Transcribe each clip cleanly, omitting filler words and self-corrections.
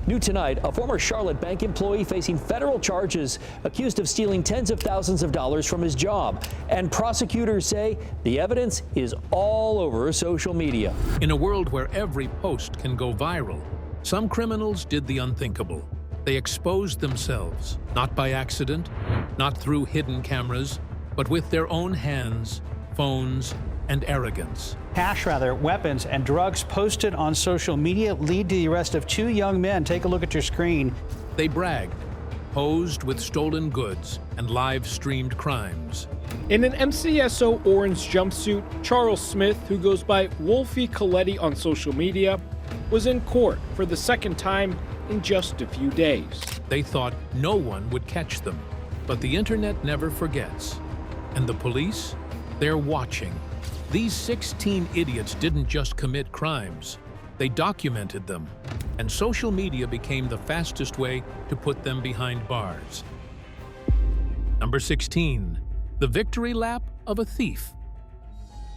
New tonight, a former Charlotte bank employee facing federal charges accused of stealing tens of thousands of dollars from his job. And prosecutors say the evidence is all over social media. In a world where every post can go viral, some criminals did the unthinkable. They exposed themselves, not by accident, not through hidden cameras, but with their own hands, phones, and arrogance. Weapons and drugs posted on social media lead to the arrest of two young men. Take a look at your screen. They bragged, posed with stolen goods, and live-streamed crimes. In an MCSO orange jumpsuit, Charles Smith, who goes by Wolfie Coletti on social media, was in court for the second time in just a few days. They thought no one would catch them, but the internet never forgets. And the police? They're watching. These 16 idiots didn't just commit crimes, they documented them, and social media became the fastest way to put them behind bars. Number 16. The victory lap of a thief.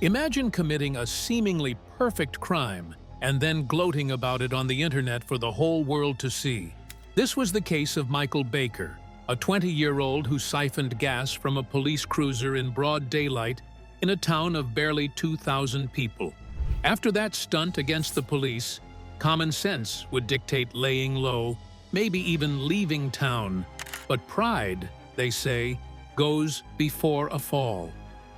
Imagine committing a seemingly perfect crime and then gloating about it on the internet for the whole world to see. This was the case of Michael Baker, a 20-year-old who siphoned gas from a police cruiser in broad daylight in a town of barely 2,000 people. After that stunt against the police, common sense would dictate laying low, maybe even leaving town. But pride, they say, goes before a fall.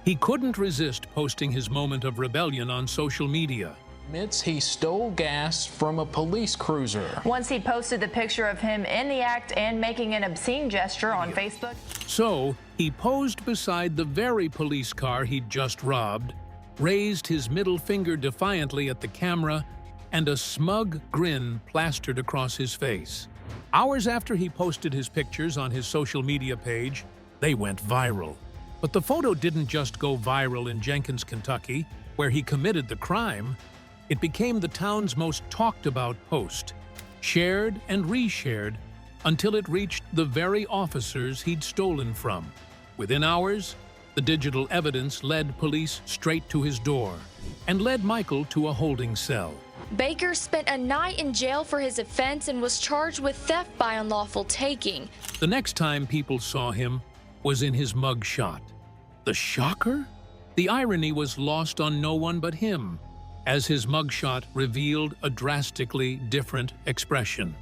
He couldn't resist posting his moment of rebellion on social media. Admits he stole gas from a police cruiser. Once he posted the picture of him in the act and making an obscene gesture on Facebook. So, he posed beside the very police car he'd just robbed, raised his middle finger defiantly at the camera, and a smug grin plastered across his face. Hours after he posted his pictures on his social media page, they went viral. But the photo didn't just go viral in Jenkins, Kentucky, where he committed the crime. It became the town's most talked-about post, shared and reshared until it reached the very officers he'd stolen from. Within hours, the digital evidence led police straight to his door and led Michael to a holding cell. Baker spent a night in jail for his offense and was charged with theft by unlawful taking. The next time people saw him was in his mugshot. The shocker? The irony was lost on no one but him, as his mugshot revealed a drastically different expression.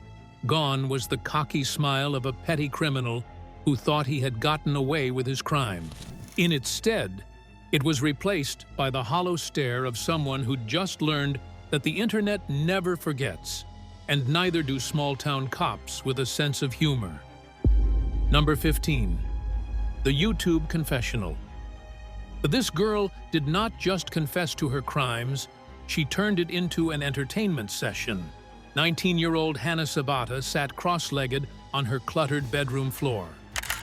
Gone was the cocky smile of a petty criminal who thought he had gotten away with his crime. In its stead, it was replaced by the hollow stare of someone who'd just learned that the internet never forgets, and neither do small-town cops with a sense of humor. Number 15. The YouTube confessional. But this girl did not just confess to her crimes, she turned it into an entertainment session. 19-year-old Hannah Sabata sat cross-legged on her cluttered bedroom floor.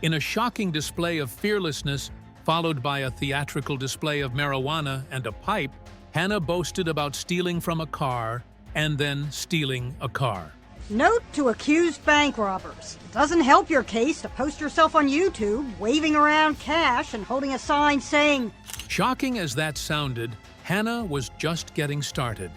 In a shocking display of fearlessness, followed by a theatrical display of marijuana and a pipe, Hannah boasted about stealing from a car and then stealing a car. Note to accused bank robbers. It doesn't help your case to post yourself on YouTube, waving around cash and holding a sign saying... Shocking as that sounded, Hannah was just getting started.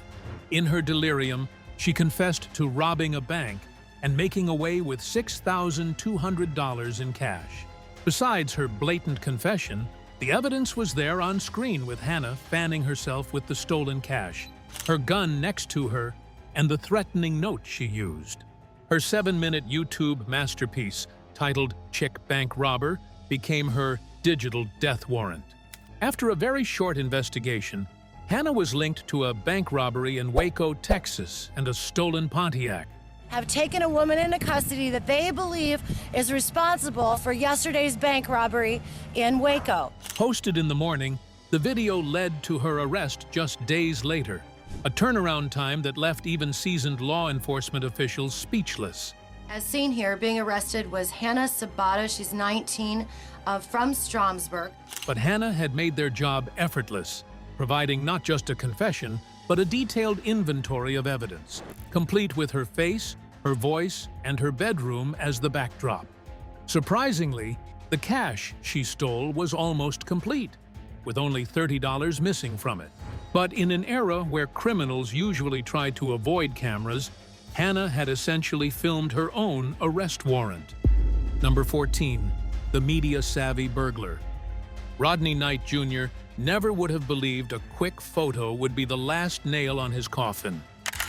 In her delirium, she confessed to robbing a bank and making away with $6,200 in cash. Besides her blatant confession, the evidence was there on screen with Hannah fanning herself with the stolen cash, her gun next to her, and the threatening note she used. Her 7-minute YouTube masterpiece, titled Chick Bank Robber, became her digital death warrant. After a very short investigation, Hannah was linked to a bank robbery in Waco, Texas, and a stolen Pontiac. Have taken a woman into custody that they believe is responsible for yesterday's bank robbery in Waco. Posted in the morning, the video led to her arrest just days later, a turnaround time that left even seasoned law enforcement officials speechless. As seen here, being arrested was Hannah Sabata. She's 19, from Stromsburg. But Hannah had made their job effortless, providing not just a confession, but a detailed inventory of evidence, complete with her face, her voice, and her bedroom as the backdrop. Surprisingly, the cash she stole was almost complete, with only $30 missing from it. But in an era where criminals usually try to avoid cameras, Hannah had essentially filmed her own arrest warrant. Number 14. The media-savvy burglar. Rodney Knight Jr. never would have believed a quick photo would be the last nail on his coffin.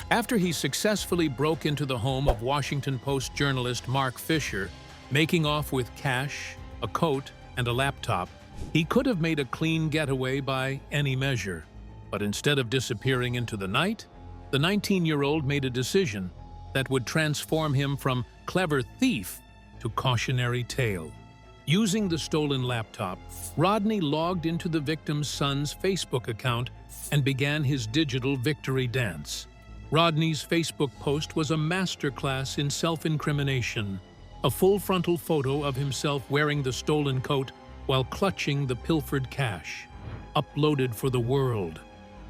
After he successfully broke into the home of Washington Post journalist Mark Fisher, making off with cash, a coat, and a laptop, he could have made a clean getaway by any measure. But instead of disappearing into the night, the 19-year-old made a decision that would transform him from clever thief to cautionary tale. Using the stolen laptop, Rodney logged into the victim's son's Facebook account and began his digital victory dance. Rodney's Facebook post was a masterclass in self-incrimination, a full frontal photo of himself wearing the stolen coat while clutching the pilfered cash, uploaded for the world,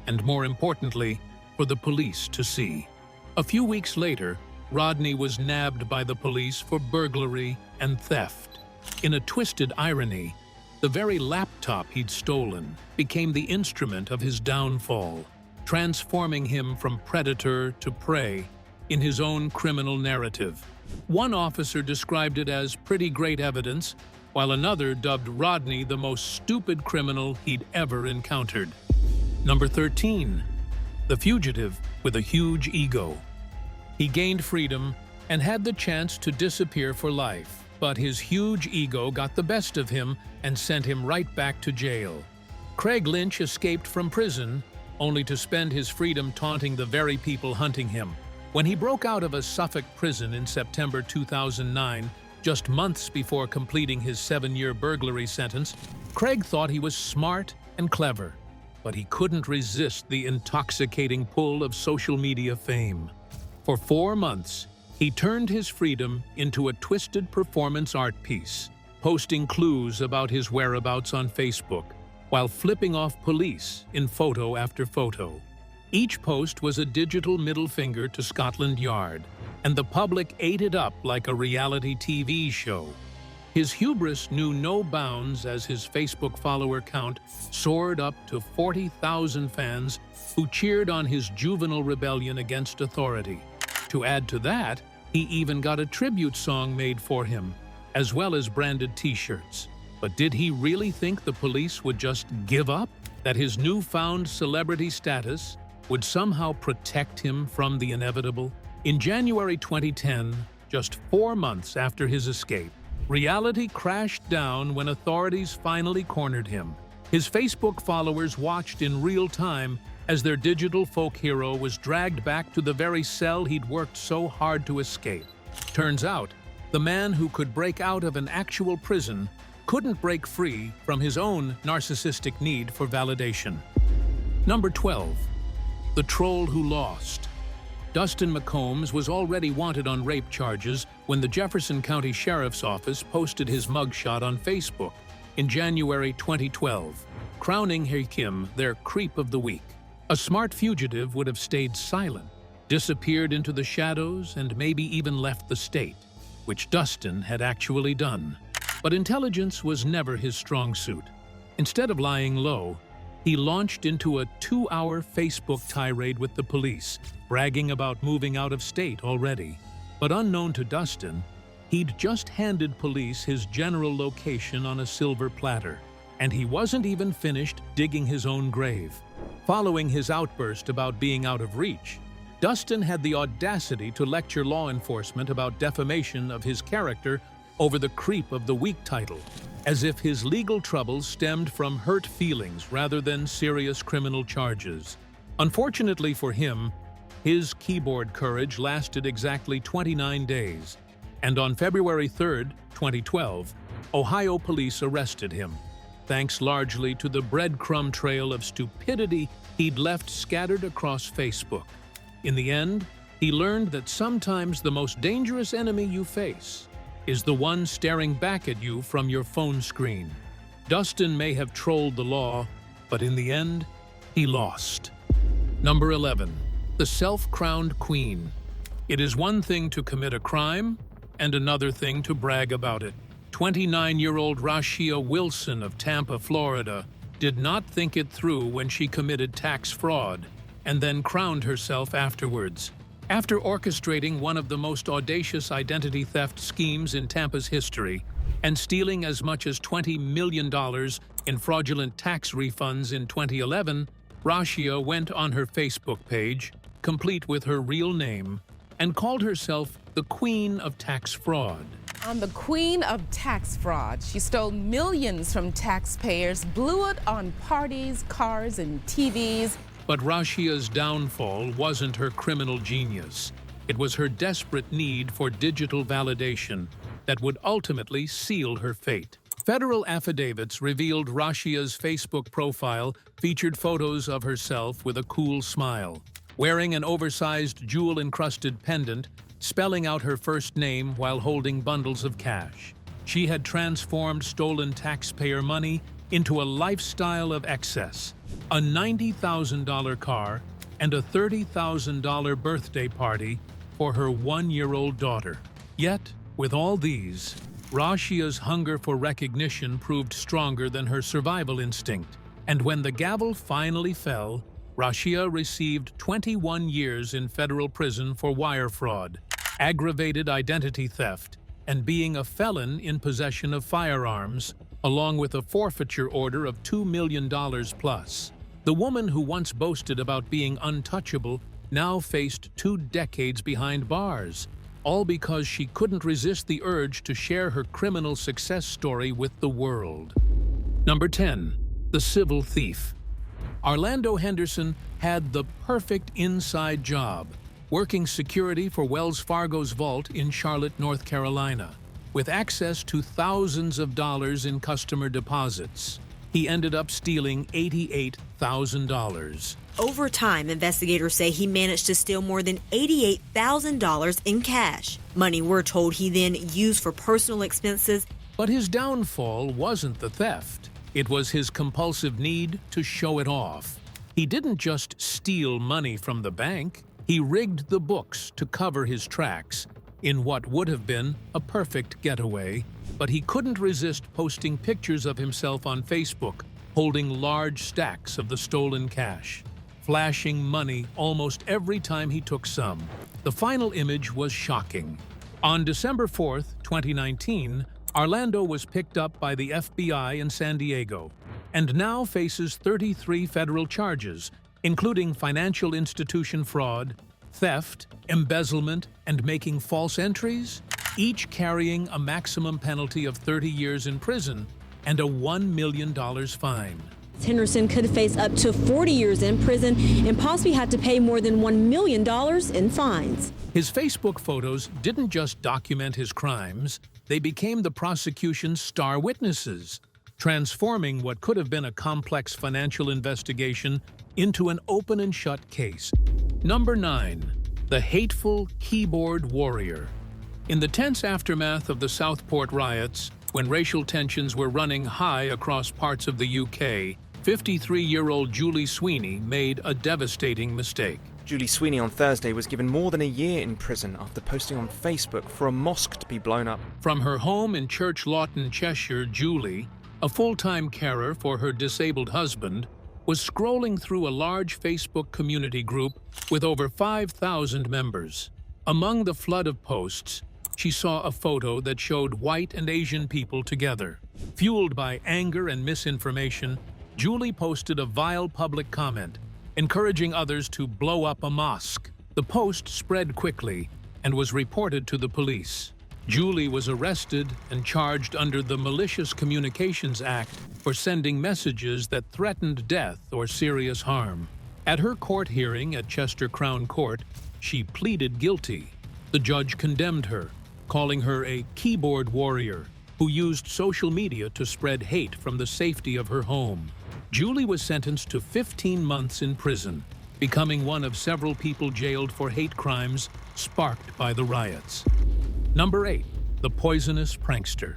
and more importantly, for the police to see. A few weeks later, Rodney was nabbed by the police for burglary and theft. In a twisted irony, the very laptop he'd stolen became the instrument of his downfall, transforming him from predator to prey in his own criminal narrative. One officer described it as pretty great evidence, while another dubbed Rodney the most stupid criminal he'd ever encountered. Number 13. The fugitive with a huge ego. He gained freedom and had the chance to disappear for life, but his huge ego got the best of him and sent him right back to jail. Craig Lynch escaped from prison, only to spend his freedom taunting the very people hunting him. When he broke out of a Suffolk prison in September 2009, just months before completing his 7-year burglary sentence, Craig thought he was smart and clever, but he couldn't resist the intoxicating pull of social media fame. For 4 months, he turned his freedom into a twisted performance art piece, posting clues about his whereabouts on Facebook, while flipping off police in photo after photo. Each post was a digital middle finger to Scotland Yard, and the public ate it up like a reality TV show. His hubris knew no bounds as his Facebook follower count soared up to 40,000 fans who cheered on his juvenile rebellion against authority. To add to that, he even got a tribute song made for him, as well as branded t-shirts. But did he really think the police would just give up? That his newfound celebrity status would somehow protect him from the inevitable? In January 2010, just 4 months after his escape, reality crashed down when authorities finally cornered him. His Facebook followers watched in real time as their digital folk hero was dragged back to the very cell he'd worked so hard to escape. Turns out, the man who could break out of an actual prison couldn't break free from his own narcissistic need for validation. Number 12. The troll who lost. Dustin McCombs was already wanted on rape charges when the Jefferson County Sheriff's Office posted his mugshot on Facebook in January 2012, crowning Kim their creep of the week. A smart fugitive would have stayed silent, disappeared into the shadows, and maybe even left the state, which Dustin had actually done. But intelligence was never his strong suit. Instead of lying low, he launched into a 2-hour Facebook tirade with the police, bragging about moving out of state already. But unknown to Dustin, he'd just handed police his general location on a silver platter, and he wasn't even finished digging his own grave. Following his outburst about being out of reach, Dustin had the audacity to lecture law enforcement about defamation of his character over the Creep of the Week title, as if his legal troubles stemmed from hurt feelings rather than serious criminal charges. Unfortunately for him, his keyboard courage lasted exactly 29 days, and on February 3, 2012, Ohio police arrested him, thanks largely to the breadcrumb trail of stupidity he'd left scattered across Facebook. In the end, he learned that sometimes the most dangerous enemy you face is the one staring back at you from your phone screen. Dustin may have trolled the law, but in the end, he lost. Number 11. The self-crowned queen. It is one thing to commit a crime, and another thing to brag about it. 29-year-old Rashia Wilson of Tampa, Florida, did not think it through when she committed tax fraud, and then crowned herself afterwards. After orchestrating one of the most audacious identity theft schemes in Tampa's history and stealing as much as $20 million in fraudulent tax refunds in 2011, Rashia went on her Facebook page, complete with her real name, and called herself the Queen of Tax Fraud. I'm the Queen of Tax Fraud. She stole millions from taxpayers, blew it on parties, cars, and TVs. But Rashia's downfall wasn't her criminal genius. It was her desperate need for digital validation that would ultimately seal her fate. Federal affidavits revealed Rashia's Facebook profile featured photos of herself with a cool smile, wearing an oversized jewel-encrusted pendant, spelling out her first name while holding bundles of cash. She had transformed stolen taxpayer money into a lifestyle of excess, a $90,000 car, and a $30,000 birthday party for her one-year-old daughter. Yet, with all these, Rashia's hunger for recognition proved stronger than her survival instinct, and when the gavel finally fell, Rashia received 21 years in federal prison for wire fraud, aggravated identity theft, and being a felon in possession of firearms, along with a forfeiture order of $2 million plus. The woman who once boasted about being untouchable now faced 2 decades behind bars, all because she couldn't resist the urge to share her criminal success story with the world. Number 10. The Civil Thief. Orlando Henderson had the perfect inside job, working security for Wells Fargo's vault in Charlotte, North Carolina, with access to thousands of dollars in customer deposits. He ended up stealing $88,000. Over time, investigators say he managed to steal more than $88,000 in cash, money we're told he then used for personal expenses. But his downfall wasn't the theft. It was his compulsive need to show it off. He didn't just steal money from the bank. He rigged the books to cover his tracks in what would have been a perfect getaway, but he couldn't resist posting pictures of himself on Facebook holding large stacks of the stolen cash, flashing money almost every time he took some. The final image was shocking. On December 4th, 2019, Orlando was picked up by the FBI in San Diego and now faces 33 federal charges, including financial institution fraud, theft, embezzlement, and making false entries, each carrying a maximum penalty of 30 years in prison and a $1 million fine. Henderson could face up to 40 years in prison and possibly have to pay more than $1 million in fines. His Facebook photos didn't just document his crimes, they became the prosecution's star witnesses, transforming what could have been a complex financial investigation into an open and shut case. Number 9. The Hateful Keyboard Warrior. In the tense aftermath of the Southport riots, when racial tensions were running high across parts of the UK, 53-year-old Julie Sweeney made a devastating mistake. Julie Sweeney on Thursday was given more than a year in prison after posting on Facebook for a mosque to be blown up. From her home in Church Lawton, Cheshire, Julie, a full-time carer for her disabled husband, was scrolling through a large Facebook community group with over 5,000 members. Among the flood of posts, she saw a photo that showed white and Asian people together. Fueled by anger and misinformation, Julie posted a vile public comment, encouraging others to blow up a mosque. The post spread quickly and was reported to the police. Julie was arrested and charged under the Malicious Communications Act for sending messages that threatened death or serious harm. At her court hearing at Chester Crown Court, she pleaded guilty. The judge condemned her, calling her a keyboard warrior who used social media to spread hate from the safety of her home. Julie was sentenced to 15 months in prison, becoming one of several people jailed for hate crimes sparked by the riots. Number 8. The Poisonous Prankster.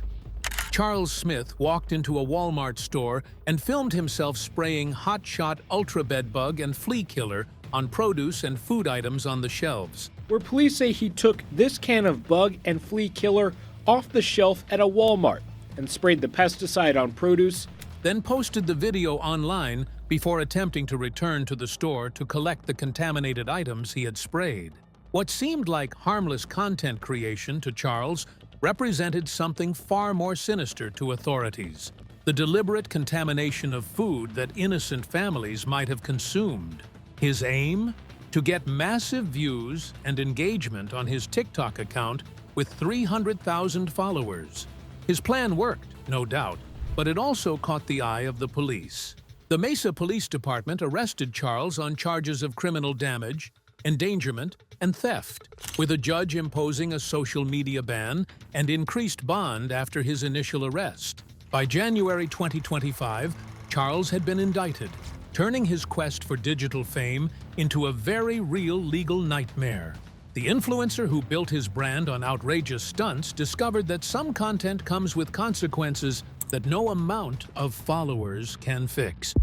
Charles Smith walked into a Walmart store and filmed himself spraying Hot Shot Ultra Bedbug and Flea Killer on produce and food items on the shelves. Where police say he took this can of bug and flea killer off the shelf at a Walmart and sprayed the pesticide on produce, then posted the video online before attempting to return to the store to collect the contaminated items he had sprayed. What seemed like harmless content creation to Charles represented something far more sinister to authorities: the deliberate contamination of food that innocent families might have consumed. His aim? To get massive views and engagement on his TikTok account with 300,000 followers. His plan worked, no doubt, but it also caught the eye of the police. The Mesa Police Department arrested Charles on charges of criminal damage, endangerment, and theft, with a judge imposing a social media ban and increased bond after his initial arrest. By January 2025, Charles had been indicted, turning his quest for digital fame into a very real legal nightmare. The influencer who built his brand on outrageous stunts discovered that some content comes with consequences that no amount of followers can fix.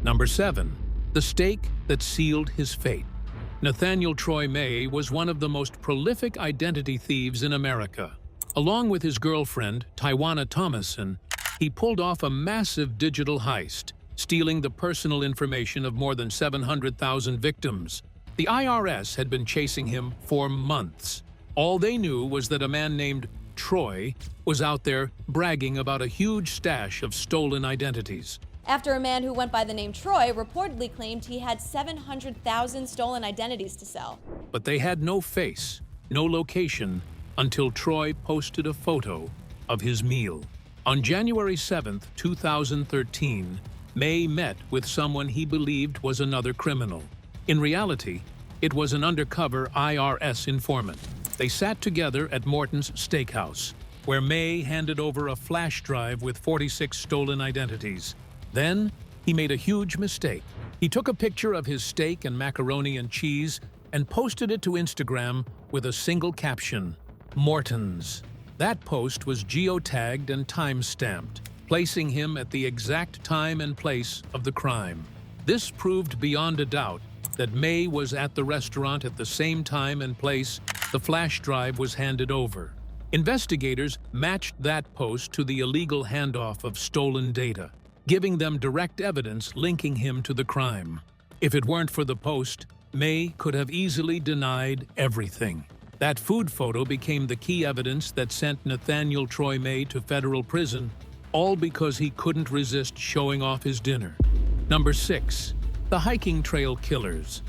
Number 7. The stake that sealed his fate. Nathaniel Troy May was one of the most prolific identity thieves in America. Along with his girlfriend, Tywanna Thomason, he pulled off a massive digital heist, stealing the personal information of more than 700,000 victims. The IRS had been chasing him for months. All they knew was that a man named Troy was out there bragging about a huge stash of stolen identities. After a man who went by the name Troy reportedly claimed he had 700,000 stolen identities to sell. But they had no face, no location, until Troy posted a photo of his meal. On January 7, 2013, May met with someone he believed was another criminal. In reality, it was an undercover IRS informant. They sat together at Morton's Steakhouse, where May handed over a flash drive with 46 stolen identities. Then, he made a huge mistake. He took a picture of his steak and macaroni and cheese and posted it to Instagram with a single caption: Morton's. That post was geo-tagged and time-stamped, placing him at the exact time and place of the crime. This proved beyond a doubt that May was at the restaurant at the same time and place the flash drive was handed over. Investigators matched that post to the illegal handoff of stolen data, giving them direct evidence linking him to the crime. If it weren't for the post, May could have easily denied everything. That food photo became the key evidence that sent Nathaniel Troy May to federal prison, all because he couldn't resist showing off his dinner. Number 6. The hiking trail killers.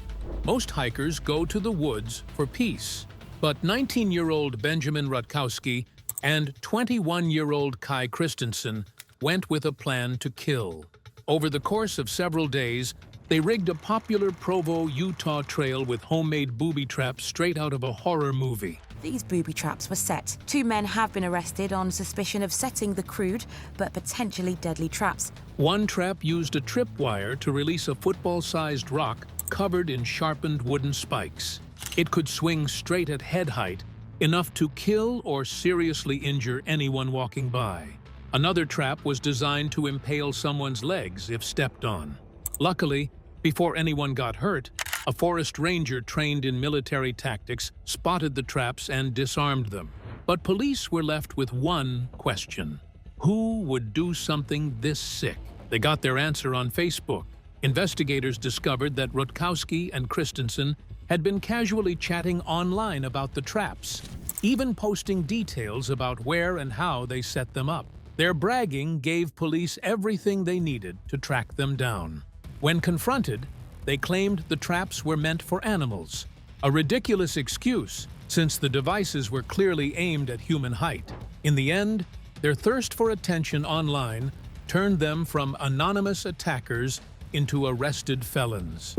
Most hikers go to the woods for peace, but 19-year-old Benjamin Rutkowski and 21-year-old Kai Christensen went with a plan to kill. Over the course of several days, they rigged a popular Provo, Utah trail with homemade booby traps straight out of a horror movie. These booby traps were set. 2 men have been arrested on suspicion of setting the crude but potentially deadly traps. One trap used a tripwire to release a football-sized rock covered in sharpened wooden spikes. It could swing straight at head height, enough to kill or seriously injure anyone walking by. Another trap was designed to impale someone's legs if stepped on. Luckily, before anyone got hurt, a forest ranger trained in military tactics spotted the traps and disarmed them. But police were left with one question: who would do something this sick? They got their answer on Facebook. Investigators discovered that Rutkowski and Christensen had been casually chatting online about the traps, even posting details about where and how they set them up. Their bragging gave police everything they needed to track them down. When confronted, they claimed the traps were meant for animals, a ridiculous excuse since the devices were clearly aimed at human height. In the end, their thirst for attention online turned them from anonymous attackers into arrested felons.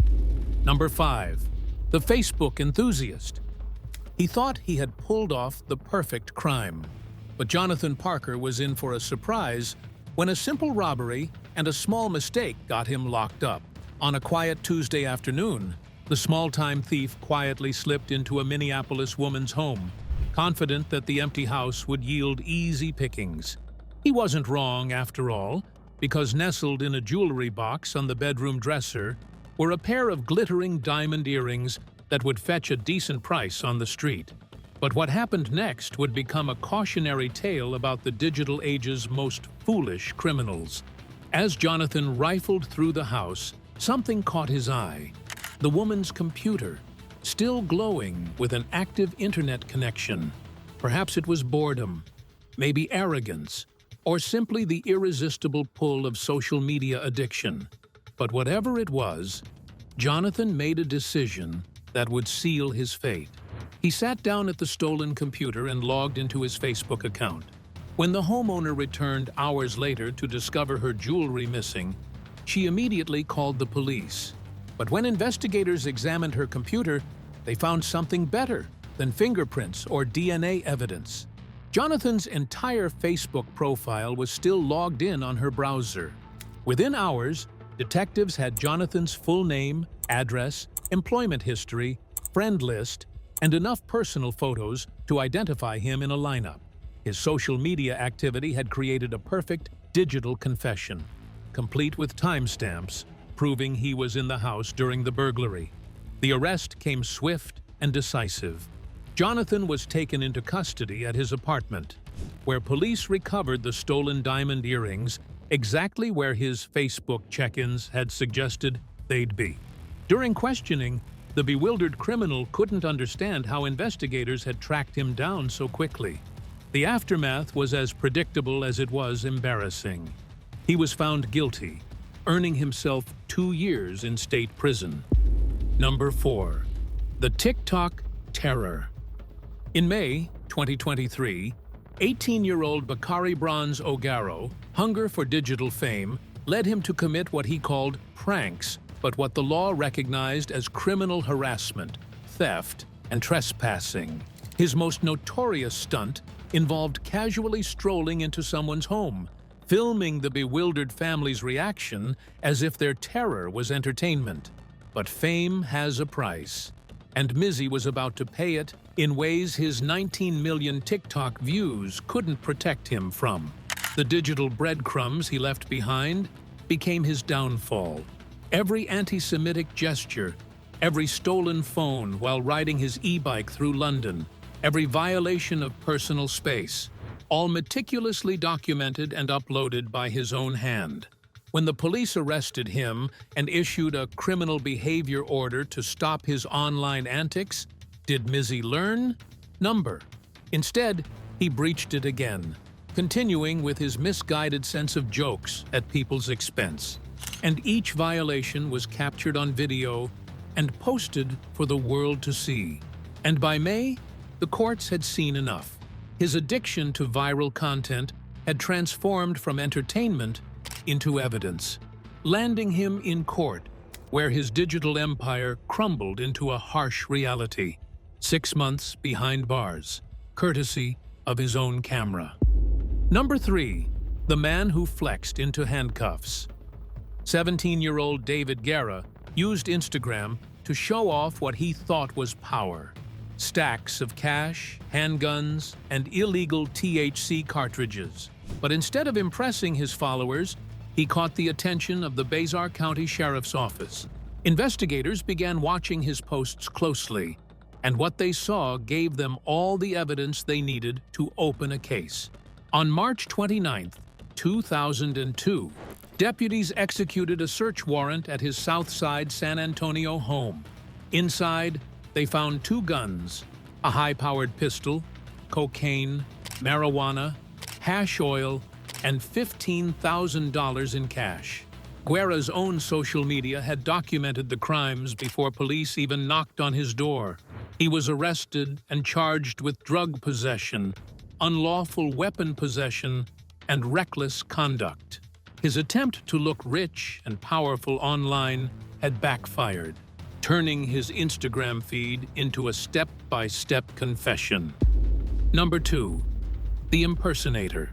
Number 5. The Facebook enthusiast. He thought he had pulled off the perfect crime. But Jonathan Parker was in for a surprise when a simple robbery and a small mistake got him locked up. On a quiet Tuesday afternoon, the small-time thief quietly slipped into a Minneapolis woman's home, confident that the empty house would yield easy pickings. He wasn't wrong, after all, because nestled in a jewelry box on the bedroom dresser were a pair of glittering diamond earrings that would fetch a decent price on the street. But what happened next would become a cautionary tale about the digital age's most foolish criminals. As Jonathan rifled through the house, something caught his eye: the woman's computer. still glowing with an active internet connection. Perhaps it was boredom, maybe arrogance, or simply the irresistible pull of social media addiction. But whatever it was, Jonathan made a decision that would seal his fate. He sat down at the stolen computer and logged into his Facebook account. When the homeowner returned hours later to discover her jewelry missing, she immediately called the police. But when investigators examined her computer, they found something better than fingerprints or DNA evidence. Jonathan's entire Facebook profile was still logged in on her browser. Within hours, detectives had Jonathan's full name, address, employment history, friend list, and enough personal photos to identify him in a lineup. His social media activity had created a perfect digital confession, complete with timestamps, proving he was in the house during the burglary. The arrest came swift and decisive. Jonathan was taken into custody at his apartment, where police recovered the stolen diamond earrings exactly where his Facebook check-ins had suggested they'd be. During questioning, the bewildered criminal couldn't understand how investigators had tracked him down so quickly. The aftermath was as predictable as it was embarrassing. He was found guilty, earning himself 2 years in state prison. Number 4. The TikTok Terror. In May 2023, 18-year-old Bakari Bronze Ogaro, hunger for digital fame, led him to commit what he called pranks, but what the law recognized as criminal harassment, theft, and trespassing. His most notorious stunt involved casually strolling into someone's home, filming the bewildered family's reaction as if their terror was entertainment. But fame has a price, and Mizzy was about to pay it in ways his 19 million TikTok views couldn't protect him from. The digital breadcrumbs he left behind became his downfall. Every anti-Semitic gesture, every stolen phone while riding his e-bike through London, every violation of personal space, all meticulously documented and uploaded by his own hand. When the police arrested him and issued a criminal behavior order to stop his online antics, did Mizzy learn? Number. Instead, he breached it again, continuing with his misguided sense of jokes at people's expense. And each violation was captured on video and posted for the world to see. And by May, the courts had seen enough. His addiction to viral content had transformed from entertainment into evidence, landing him in court, where his digital empire crumbled into a harsh reality. 6 months behind bars, courtesy of his own camera. Number 3. The man who flexed into handcuffs. 17-year-old David Guerra used Instagram to show off what he thought was power. Stacks of cash, handguns, and illegal THC cartridges. But instead of impressing his followers, he caught the attention of the Bazar County Sheriff's Office. Investigators began watching his posts closely, and what they saw gave them all the evidence they needed to open a case. On March 29, 2002, deputies executed a search warrant at his Southside San Antonio home. Inside, they found 2 guns, a high-powered pistol, cocaine, marijuana, hash oil, and $15,000 in cash. Guerra's own social media had documented the crimes before police even knocked on his door. He was arrested and charged with drug possession, unlawful weapon possession, and reckless conduct. His attempt to look rich and powerful online had backfired, turning his Instagram feed into a step-by-step confession. Number 2. The Impersonator.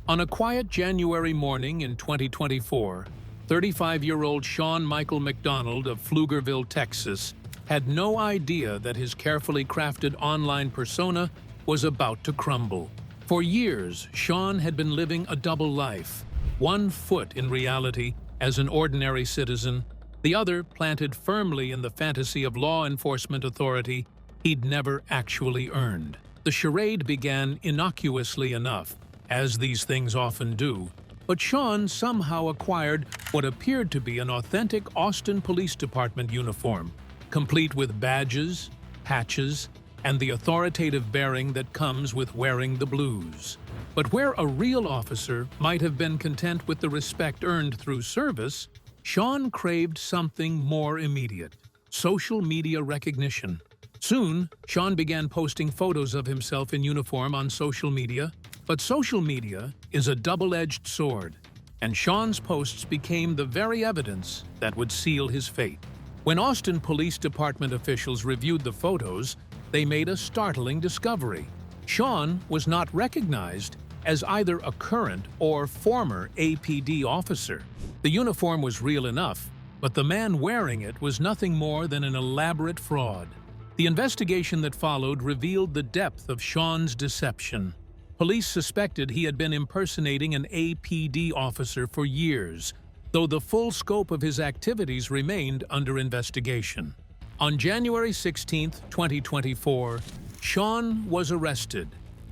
On a quiet January morning in 2024, 35-year-old Sean Michael McDonald of Pflugerville, Texas, had no idea that his carefully crafted online persona was about to crumble. For years, Sean had been living a double life, one foot in reality as an ordinary citizen, the other planted firmly in the fantasy of law enforcement authority he'd never actually earned. The charade began innocuously enough, as these things often do, but Sean somehow acquired what appeared to be an authentic Austin Police Department uniform, complete with badges, patches, and the authoritative bearing that comes with wearing the blues. But where a real officer might have been content with the respect earned through service, Sean craved something more immediate: social media recognition. Soon, Sean began posting photos of himself in uniform on social media, but social media is a double-edged sword, and Sean's posts became the very evidence that would seal his fate. When Austin Police Department officials reviewed the photos, they made a startling discovery. Sean was not recognized as either a current or former APD officer. The uniform was real enough, but the man wearing it was nothing more than an elaborate fraud. The investigation that followed revealed the depth of Sean's deception. Police suspected he had been impersonating an APD officer for years, though the full scope of his activities remained under investigation. On January 16, 2024, Sean was arrested.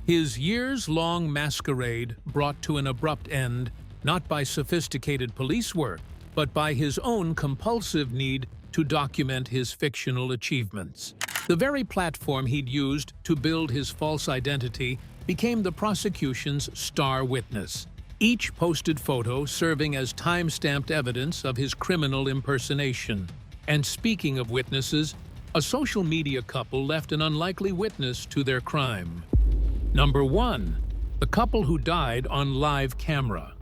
His years-long masquerade brought to an abrupt end, not by sophisticated police work, but by his own compulsive need to document his fictional achievements. The very platform he'd used to build his false identity became the prosecution's star witness, each posted photo serving as time-stamped evidence of his criminal impersonation. And speaking of witnesses, a social media couple left an unlikely witness to their crime. Number 1. The couple who died on live camera.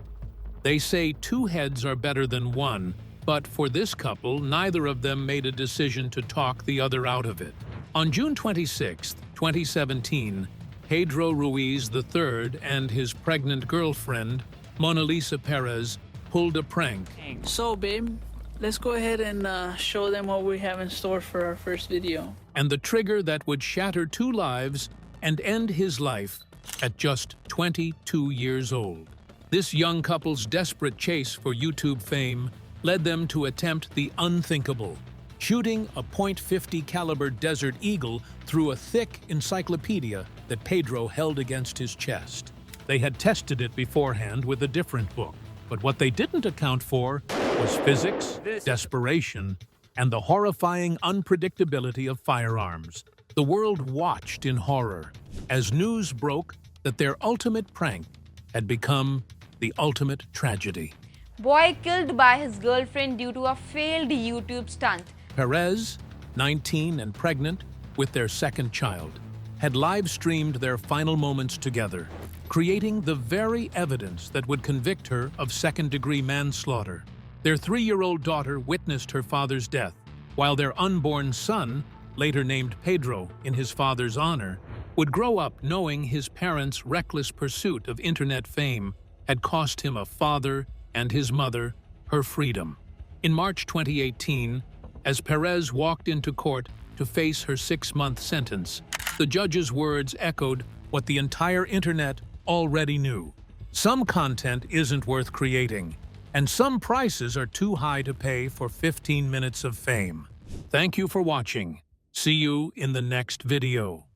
They say 2 heads are better than 1, but for this couple, neither of them made a decision to talk the other out of it. On June 26, 2017, Pedro Ruiz III and his pregnant girlfriend, Mona Lisa Perez, pulled a prank. So, babe, let's go ahead and show them what we have in store for our first video. And the trigger that would shatter 2 lives and end his life at just 22 years old. This young couple's desperate chase for YouTube fame led them to attempt the unthinkable, shooting a .50 caliber Desert Eagle through a thick encyclopedia that Pedro held against his chest. They had tested it beforehand with a different book, but what they didn't account for was physics, desperation, and the horrifying unpredictability of firearms. The world watched in horror as news broke that their ultimate prank had become the ultimate tragedy. Boy killed by his girlfriend due to a failed YouTube stunt. Perez, 19 and pregnant with their second child, had live-streamed their final moments together, creating the very evidence that would convict her of second-degree manslaughter. Their 3-year-old daughter witnessed her father's death, while their unborn son, later named Pedro in his father's honor, would grow up knowing his parents' reckless pursuit of internet fame had cost him a father and his mother her freedom. In March 2018, as Perez walked into court to face her 6-month sentence, the judge's words echoed what the entire internet already knew. Some content isn't worth creating, and some prices are too high to pay for 15 minutes of fame. Thank you for watching. See you in the next video.